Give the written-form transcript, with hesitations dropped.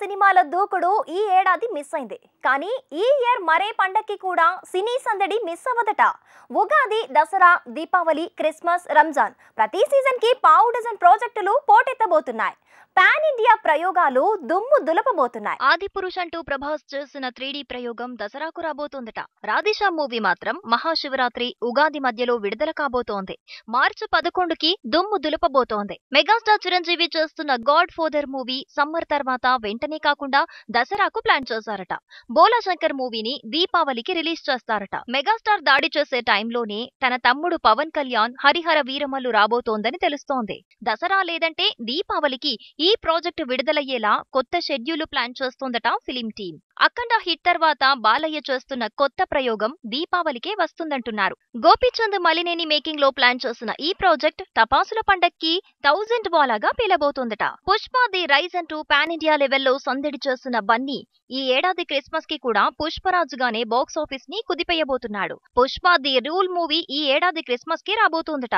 సినిమాల దూకుడు ఈ ఏడాది మిస్ అయింది. కానీ ఈ ఇయర్ మరే పండక్కి కూడా సినీ సందడి మిస్ అవ్వదట. ఉగాది, దసరా, దీపావళి, క్రిస్మస్, రంజాన్ ప్రతి సీజన్ కి పావు డజన్ ప్రాజెక్టులు పోటెత్తబోతున్నాయి. పాన్ ఇండియా ప్రయోగాలు దుమ్ము దులపబోతున్నాయి. ఆదిపురుష్ అంటూ ప్రభాస్ చేసిన 3D ప్రయోగం దసరాకు రాబోతోందట. రాధేశ్యా మూవీ మాత్రం మహాశివరాత్రి, ఉగాది మధ్యలో విడుదల కాబోతోంది. మార్చి 11కి దుమ్ము దులపబోతోంది. మెగాస్టార్ చిరంజీవి చేస్తున్న గాడ్ ఫాదర్ మూవీ సమ్మర్ తర్వాత వెంటనే కాకుండా దసరాకు ప్లాన్ చేశారట. బోలా శంకర్ మూవీని దీపావళికి రిలీజ్ చేస్తారట. మెగాస్టార్ దాడి చేసే టైంలోనే తన తమ్ముడు పవన్ కళ్యాణ్ హరిహర వీరమల్లు రాబోతోందని తెలుస్తోంది. దసరా లేదంటే దీపావళికి ఈ ప్రాజెక్టు విడుదలయ్యేలా కొత్త షెడ్యూల్ ప్లాన్ చేస్తోందట ఫిలిం టీం. అఖండ హిట్ తర్వాత బాలయ్య చేస్తున్న కొత్త ప్రయోగం దీపావళికే వస్తుందంటున్నారు. గోపీచంద్ మలినేని మేకింగ్ లో ప్లాన్ చేసిన ఈ ప్రాజెక్ట్ టపాసుల పండక్కి 1000 వాలాగా పేలబోతోందట. పుష్ప ది రైజ్ అంటూ పాన్ ఇండియా లెవెల్లో సందడి చేస్తున్న బన్నీ ఈ ఏడాది క్రిస్మస్ కి కూడా పుష్పరాజుగానే బాక్స్ ఆఫీస్ ని కుదిపేయబోతున్నాడు. పుష్ప ది రూల్ మూవీ ఈ ఏడాది క్రిస్మస్ కి రాబోతోందట.